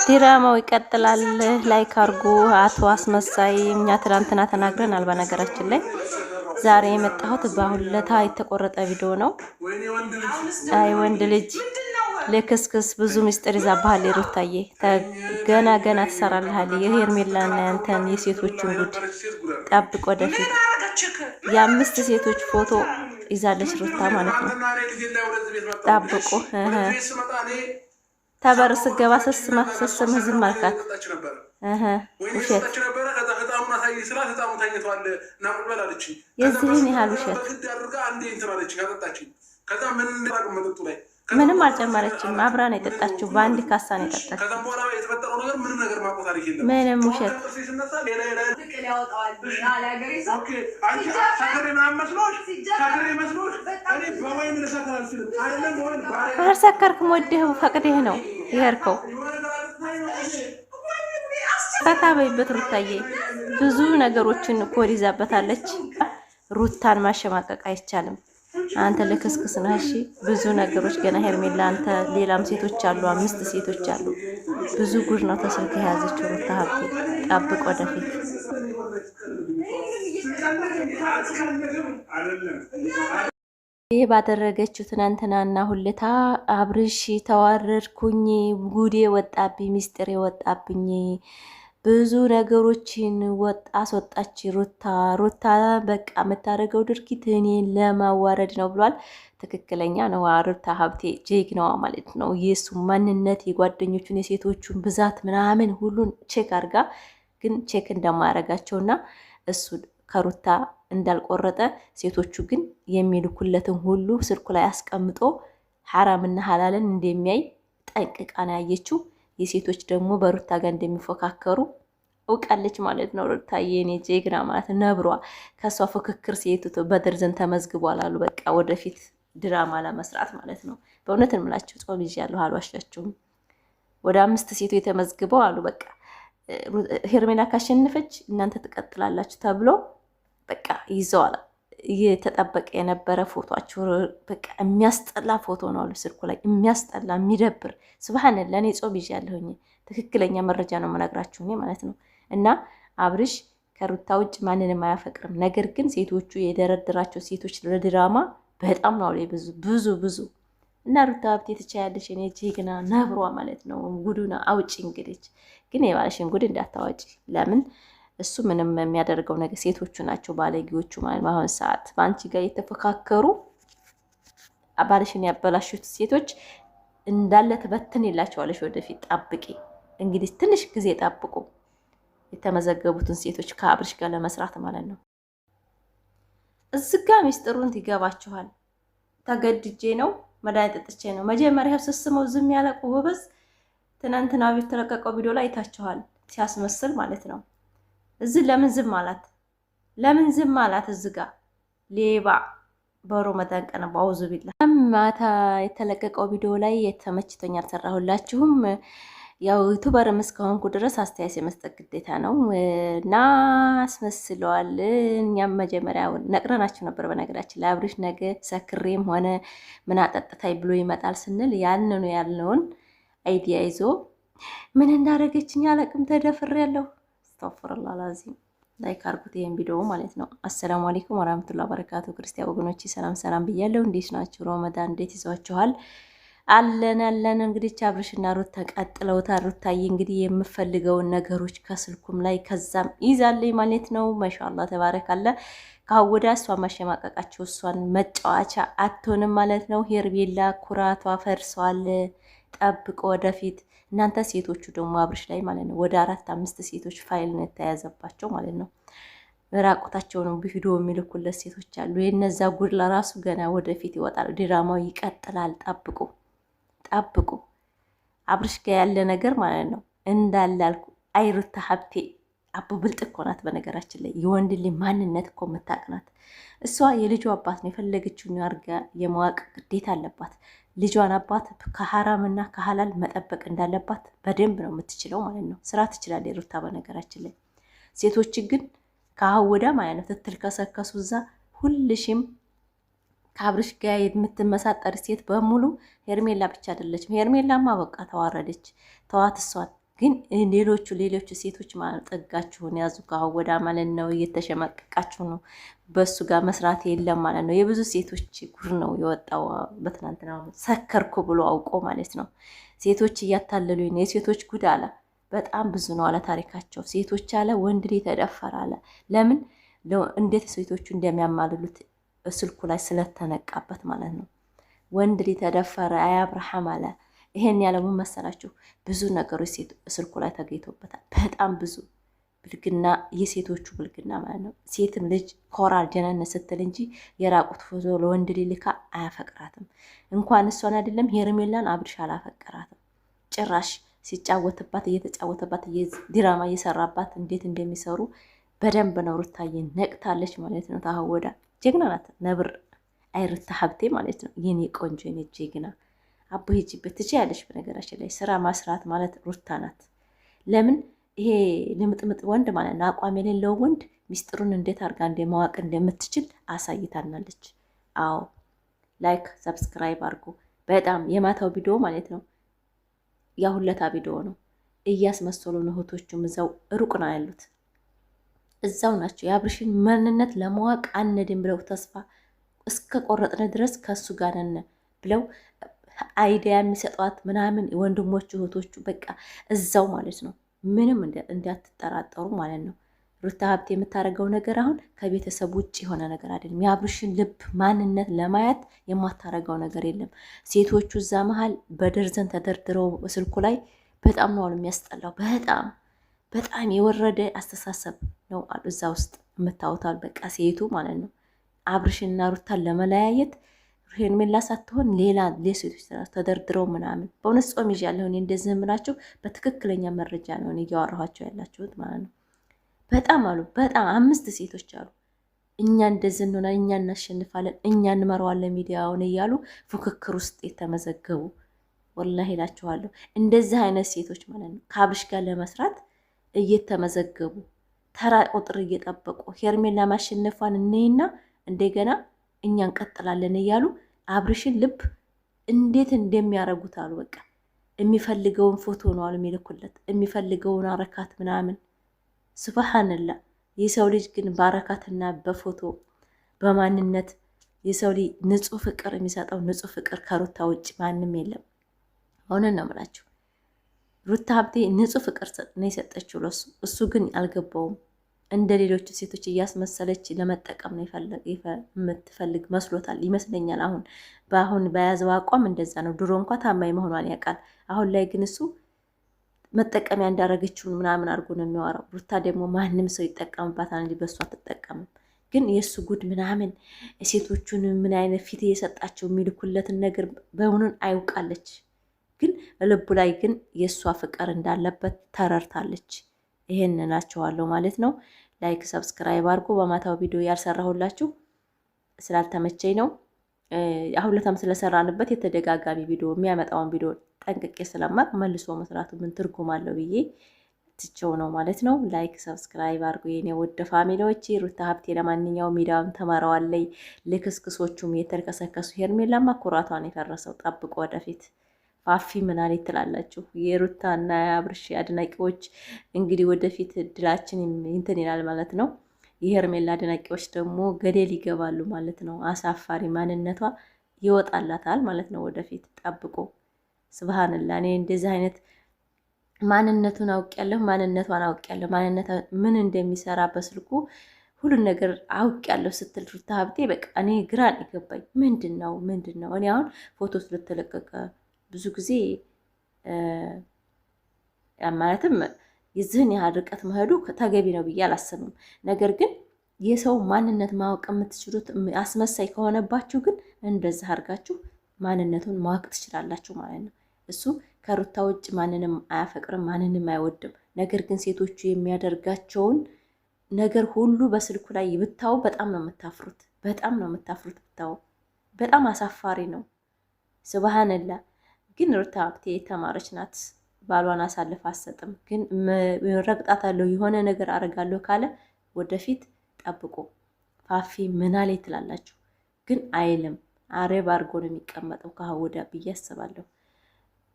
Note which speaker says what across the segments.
Speaker 1: ድራማው ይቀጥላል። ላይክ አርጉ። አቶ አስመሳይ እኛ ትናንትና ተናግረናል። በነገራችን ላይ ዛሬ የመጣሁት በሁለታ የተቆረጠ ቪዲዮ ነው። አይ ወንድ ልጅ ለክስክስ ብዙ ምስጢር ይዛባሃል። ሩታዬ ገና ትሰራልሃል። የሄርሜላና ያንተን የሴቶችን ጉድ ጠብቅ። ወደፊት የአምስት ሴቶች ፎቶ ይዛለች ሩታ ማለት ነው። ጠብቁ። ተበር ስገባ ስስምህ ዝም አልካት። ውሸት የዚህን ያህል ውሸት ምንም አልጨመረችም። አብራ ነው የጠጣችው። በአንድ ካሳ ነው የጠጣችው። ምንም ውሸት አልሰከርክም። ወደህ ፈቅደህ ነው ይሄርከው። ፈታ በይበት ሩታዬ። ብዙ ነገሮችን ኮድ ይዛበታለች። ሩታን ማሸማቀቅ አይቻልም። አንተ ለክስክስ ነህ። እሺ ብዙ ነገሮች ገና ሄርሜላ፣ አንተ ሌላም ሴቶች አሉ፣ 5 ሴቶች አሉ። ብዙ ጉድ ነው ተስልክ የያዘችው ሩታ ሀብቴ። ጠብቅ ወደፊት። ይህ ባደረገችው ትናንትናና ሁለታ አብርሽ ተዋረድኩኝ፣ ጉዴ ወጣብኝ፣ ሚስጥር ወጣብኝ፣ ብዙ ነገሮችን አስወጣች ሩታ በቃ የምታደርገው ድርጊት እኔን ለማዋረድ ነው ብሏል። ትክክለኛ ነው። ሩታ ሀብቴ ጀግናዋ ማለት ነው። የሱ ማንነት የጓደኞቹን የሴቶቹን ብዛት ምናምን ሁሉን ቼክ አድርጋ ግን ቼክ እንደማያረጋቸውና እሱ ከሩታ እንዳልቆረጠ ሴቶቹ ግን የሚልኩለትን ሁሉ ስልኩ ላይ አስቀምጦ ሐራምና ሐላልን እንደሚያይ ጠንቅቃ ነው ያየችው። የሴቶች ደግሞ በሩታ ጋር እንደሚፎካከሩ እውቃለች ማለት ነው። ሩታ የኔ ጀግና ማለት ነብሯ። ከሷ ፉክክር ሴቱ በደርዘን ተመዝግቧል አሉ። በቃ ወደፊት ድራማ ለመስራት ማለት ነው። በእውነት እንምላችሁ ጾም ይዣለሁ፣ አልዋሻችሁም። ወደ 5 ሴቶች የተመዝግበው አሉ። በቃ ሄርሜላ ካሸነፈች እናንተ ትቀጥላላችሁ ተብሎ በቃ ይዘዋል። እየተጠበቀ የነበረ ፎቶአቸው በቃ የሚያስጠላ ፎቶ ነው አሉ ስልኩ ላይ። የሚያስጠላ የሚደብር ስብሃንላ። ለእኔ ጾም ይዣለሁኝ። ትክክለኛ መረጃ ነው የምነግራችሁ እኔ ማለት ነው። እና አብርሽ ከሩታ ውጭ ማንንም አያፈቅርም። ነገር ግን ሴቶቹ የደረደራቸው ሴቶች ለድራማ በጣም ነው ላይ ብዙ እና ሩታ ሀብቴ ትቻያለሽ፣ እኔ ጀግና ነብሯ ማለት ነው። ጉዱና አውጪ እንግዲህ ግን የባለሽን ጉድ እንዳታዋጪ። ለምን እሱ ምንም የሚያደርገው ነገር ሴቶቹ ናቸው ባለጌዎቹ ማለት ነው። አሁን ሰዓት በአንቺ ጋር የተፈካከሩ ባልሽን ያበላሹት ሴቶች እንዳለ ትበትን ይላቸዋለሽ። ወደፊት ጠብቂ እንግዲህ ትንሽ ጊዜ ጠብቁ፣ የተመዘገቡትን ሴቶች ከአብርሽ ጋር ለመስራት ማለት ነው። እዝጋ ሚስጥሩን ይገባችኋል። ተገድጄ ነው መድኃኒት ጠጥቼ ነው። መጀመሪያ ስስመው ዝም ያለቁ ጎበዝ። ትናንትና ቤት ተለቀቀው ቪዲዮ ላይ አይታችኋል፣ ሲያስመስል ማለት ነው። እዚህ ለምን ዝም አላት? ለምን ዝም አላት? እዚህ ጋር ሌባ በሮመዳን ቀን ባውዙ ቢላ ማታ የተለቀቀው ቪዲዮ ላይ የተመችቶኝ አልሰራሁላችሁም። ያው ዩቲዩበርም እስከሆንኩ ድረስ አስተያየት የመስጠት ግዴታ ነው እና አስመስለዋል። እኛም መጀመሪያ ነቅረናችሁ ነበር። በነገራችን ላይ አብርሽ ነገ ሰክሬም ሆነ ምን አጠጥታይ ብሎ ይመጣል ስንል ያልነውን አይዲያ ይዞ ምን እንዳደረገችኝ አላቅም። ተደፍሬያለሁ። አስተግፊሩላህ አልዓዚም። ላይክ አርጉት ይሄን ቪዲዮ ማለት ነው። አሰላሙ አለይኩም ወራህመቱላሂ ወበረካቱ። ክርስቲያን ወገኖቼ ሰላም ብያለሁ። እንዴት ናችሁ? ረመዳን እንዴት ይዟችኋል? አለን እንግዲህ አብርሽና ሩታ ተቀጥለውታል። ሩታዬ እንግዲህ የምፈልገውን ነገሮች ከስልኩም ላይ ከዛም ይዛለኝ ማለት ነው። ማሻአላህ ተባረካለ። ካወዳ እሷ ማሸማቀቃቸው እሷን መጫወቻ አትሆንም ማለት ነው። ሄርሜላ ኩራቷ ፈርሷል። ጠብቆ ወደፊት እናንተ ሴቶቹ ደግሞ አብርሽ ላይ ማለት ነው ወደ 4-5 ሴቶች ፋይል ነው የተያዘባቸው ማለት ነው። ራቁታቸውን ቪዲዮ የሚልኩለት ሴቶች አሉ። የነዛ ጉድ ለራሱ ገና ወደፊት ይወጣል። ድራማው ይቀጥላል። ጠብቁ። አብርሽ ጋር ያለ ነገር ማለት ነው እንዳላልኩ አይሩታ ሀብቴ አቡ ብልጥ እኮ ናት። በነገራችን ላይ የወንድ ልጅ ማንነት እኮ የምታቅናት እሷ የልጇ አባት ነው። የፈለገችውን አድርጋ የማወቅ ግዴታ አለባት። ልጇን አባት ከሐራምና ከሐላል መጠበቅ እንዳለባት በደንብ ነው የምትችለው ማለት ነው። ስራ ትችላለች ሩታ። በነገራችን ላይ ሴቶች ግን ከአወዳ ማለት ነው ትትልከሰከሱ እዛ ሁልሽም ከአብርሽ ጋር የምትመሳጠር ሴት በሙሉ ሄርሜላ ብቻ አይደለችም። ሄርሜላማ በቃ ተዋረደች፣ ተዋት እሷን። ግን ሌሎቹ ሴቶች ማለት ጠጋችሁን ያዙ። ከአሁን ወዳ ማለት ነው እየተሸማቀቃችሁ ነው። በሱ ጋር መስራት የለም ማለት ነው። የብዙ ሴቶች ጉር ነው የወጣው። በትናንትና ሰከርኩ ብሎ አውቆ ማለት ነው። ሴቶች እያታለሉኝ ነው። የሴቶች ጉድ አለ በጣም ብዙ ነው አለ ታሪካቸው። ሴቶች አለ ወንድ ላይ ተደፈረ አለ። ለምን እንዴት ሴቶቹ እንደሚያማልሉት ስልኩ ላይ ስለተነቃበት ማለት ነው። ወንድ ላይ ተደፈረ አይ አብርሃም አለ። ይሄን ያለው ምን መሰላችሁ? ብዙ ነገሮች ስልኩ ላይ ተገኝቶበታል። በጣም ብዙ ብልግና፣ የሴቶቹ ብልግና ማለት ነው። ሴትም ልጅ ኮራል ጀነነ ስትል እንጂ የራቁት ፎቶ ለወንድ ልካ አያፈቅራትም። እንኳን እሷን አይደለም ሄርሜላን አብርሽ አላፈቀራትም ጭራሽ። ሲጫወትባት እየተጫወተባት ድራማ እየሰራባት እንዴት እንደሚሰሩ በደንብ ነው። ሩታዬ ነቅታለች ማለት ነው። ታወዳ ጀግና ናት። ነብር አይርታ ሀብቴ ማለት ነው። የኔ ቆንጆ የኔ ጀግና አቦ ሂጂበት ትችያለሽ። በነገራችን ላይ ስራ ማስራት ማለት ሩታ ናት። ለምን ይሄ ልምጥምጥ ወንድ ማለት ነው አቋም የሌለው ወንድ ሚስጥሩን እንዴት አድርጋ ማወቅ እንደምትችል አሳይታናለች። አዎ ላይክ ሰብስክራይብ አድርጉ። በጣም የማታው ቪዲዮ ማለት ነው ያሁለታ ቪዲዮ ነው። እያስመሰሉ ነው። እህቶቹም እዛው ሩቅ ነው ያሉት፣ እዛው ናቸው። የአብርሽን ማንነት ለማወቅ አንድም ብለው ተስፋ እስከ ቆረጥነ ድረስ ከሱ ጋር ነን ብለው አይዲያ የሚሰጧት ምናምን ወንድሞቹ እህቶቹ በቃ እዛው ማለት ነው። ምንም እንዳትጠራጠሩ ማለት ነው። ሩታ ሀብቴ የምታደርገው ነገር አሁን ከቤተሰብ ውጭ የሆነ ነገር አይደለም። የአብርሽን ልብ ማንነት ለማየት የማታደርገው ነገር የለም። ሴቶቹ እዛ መሀል በደርዘን ተደርድረው ስልኩ ላይ በጣም ነው የሚያስጠላው። በጣም የወረደ አስተሳሰብ ነው አሉ እዛ ውስጥ የምታወታል። በቃ ሴቱ ማለት ነው አብርሽና ሩታን ለመለያየት ሄርሜላ ሳትሆን ሌላ ሴቶች ተደርድረው ምናምን። በእውነት ጾም ይዣለሁ እኔ እንደዚህ የምላቸው በትክክለኛ መረጃ ነው እያወራኋቸው ያላችሁት ማለት ነው። በጣም አሉ በጣም 5 ሴቶች አሉ። እኛ እንደዚህ እንሆናለን፣ እኛ እናሸንፋለን፣ እኛ እንመራዋለን ሚዲያውን እያሉ ፉክክር ውስጥ የተመዘገቡ ወላሂ እላችኋለሁ። እንደዚህ አይነት ሴቶች ማለት ነው ከአብርሽ ጋር ለመስራት እየተመዘገቡ ተራ ቁጥር እየጠበቁ ሄርሜላ ማሸነፏን እኔና እንደገና እኛ እንቀጥላለን እያሉ አብርሽን ልብ እንዴት እንደሚያረጉት አሉ። በቃ የሚፈልገውን ፎቶ ነው አሉ የሚልኩለት፣ የሚፈልገውን አረካት ምናምን። ሱብሃንላ የሰው ልጅ ግን በአረካትና በፎቶ በማንነት የሰው ልጅ ንጹህ ፍቅር የሚሰጠው ንጹህ ፍቅር ከሩታ ውጭ ማንም የለም። አሁንን ነው የምላችሁ። ሩታ ሀብቴ ንጹህ ፍቅር ነው የሰጠችው ለሱ። እሱ ግን አልገባውም። እንደ ሌሎቹ ሴቶች እያስመሰለች ለመጠቀም ነው የምትፈልግ መስሎታል ይመስለኛል። አሁን በያዘው አቋም እንደዛ ነው። ድሮ እንኳ ታማኝ መሆኗን ያውቃል። አሁን ላይ ግን እሱ መጠቀሚያ እንዳረገችውን ምናምን አድርጎ ነው የሚያወራው። ሩታ ደግሞ ማንም ሰው ይጠቀምባታል እንጂ በእሷ አትጠቀምም። ግን የእሱ ጉድ ምናምን ሴቶቹን ምን አይነት ፊት እየሰጣቸው የሚልኩለትን ነገር በምኑን አይውቃለች። ግን ልቡ ላይ ግን የእሷ ፍቅር እንዳለበት ተረርታለች። ይሄን እላችኋለሁ ማለት ነው። ላይክ ሰብስክራይብ አድርጎ በማታው ቪዲዮ ያልሰራሁላችሁ ስላልተመቸኝ ነው። አሁን ለታም ስለሰራንበት የተደጋጋሚ ቪዲዮ የሚያመጣውን ቪዲዮ ጠንቅቄ ስለማቅ መልሶ መስራቱ ምን ትርጉም አለው ብዬ ትቼው ነው ማለት ነው። ላይክ ሰብስክራይብ አድርጎ የኔ ውድ ፋሚሊዎች። ሩታ ሀብቴ ለማንኛውም ሚዲያውን ተመራዋለይ። ልክስክሶቹም የተልከሰከሱ ሄርሜላማ ኩራቷን የፈረሰው ጠብቆ ወደፊት ፋፊ ምናሌ ትላላችሁ የሩታና የአብርሽ አድናቂዎች። እንግዲህ ወደፊት እድላችን እንትን ይላል ማለት ነው። የሄርሜላ አድናቂዎች ደግሞ ገደል ይገባሉ ማለት ነው። አሳፋሪ ማንነቷ ይወጣላታል ማለት ነው። ወደፊት ጠብቆ ስብሃንላ። እኔ እንደዚህ አይነት ማንነቱን አውቄያለሁ፣ ማንነቷን አውቄያለሁ፣ ማንነቷ ምን እንደሚሰራ በስልኩ ሁሉን ነገር አውቄያለሁ ስትል ሩታ ሀብቴ በቃ እኔ ግራን ይገባኝ። ምንድን ነው እኔ አሁን ፎቶ ስለተለቀቀ ብዙ ጊዜ ማለትም የዚህን ያህል ርቀት መሄዱ ተገቢ ነው ብዬ አላስብም። ነገር ግን የሰው ማንነት ማወቅ የምትችሉት አስመሳይ ከሆነባችሁ ግን እንደዚህ አድርጋችሁ ማንነቱን ማወቅ ትችላላችሁ ማለት ነው። እሱ ከሩታ ውጭ ማንንም አያፈቅርም፣ ማንንም አይወድም። ነገር ግን ሴቶቹ የሚያደርጋቸውን ነገር ሁሉ በስልኩ ላይ ብታው በጣም ነው የምታፍሩት። ብታው በጣም አሳፋሪ ነው። ስብሃንላ። ግን ሩታ ሀብቴ የተማረች ናት። ባሏን አሳልፍ አትሰጥም። ግን ረግጣታለሁ የሆነ ነገር አረጋለሁ ካለ ወደፊት ጠብቆ ፋፊ ምናሌ ትላላችሁ፣ ግን አይልም። አሬብ አድርጎ ነው የሚቀመጠው ከሀወዳ ብዬ አስባለሁ።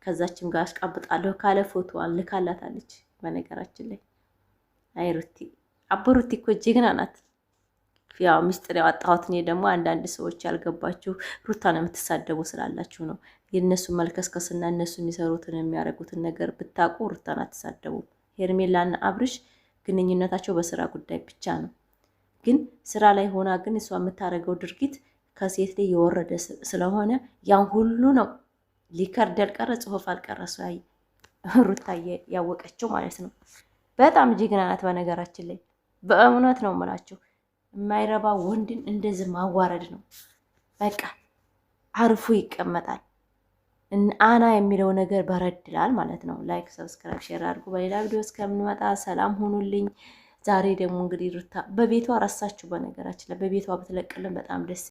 Speaker 1: ከዛችም ጋር አስቀብጣለሁ ካለ ፎቶዋን ልካላታለች። በነገራችን ላይ አይ ሩቲ አቦሩቲ እኮ ጀግና ናት። ያው ሚስጥር ያወጣሁት እኔ ደግሞ አንዳንድ ሰዎች ያልገባችሁ ሩታን የምትሳደቡ ስላላችሁ ነው። የእነሱ መልከስከስና እነሱ የሚሰሩትን የሚያደርጉትን ነገር ብታውቁ ሩታን አትሳደቡም። ሄርሜላና አብርሽ ግንኙነታቸው በስራ ጉዳይ ብቻ ነው። ግን ስራ ላይ ሆና ግን እሷ የምታደርገው ድርጊት ከሴት ላይ የወረደ ስለሆነ ያን ሁሉ ነው ሊከርድ ያልቀረ ጽሁፍ አልቀረ እሷ ሩታ ያወቀችው ማለት ነው። በጣም ጀግና ናት። በነገራችን ላይ በእውነት ነው የምላችሁ የማይረባ ወንድን እንደዚህ ማዋረድ ነው። በቃ አርፎ ይቀመጣል። አና የሚለው ነገር በረድላል ማለት ነው። ላይክ፣ ሰብስክራይብ፣ ሼር አድርጉ። በሌላ ቪዲዮ እስከምንመጣ ሰላም ሁኑልኝ። ዛሬ ደግሞ እንግዲህ ሩታ በቤቷ ረሳችሁ። በነገራችን ላይ በቤቷ ብትለቅልን በጣም ደስ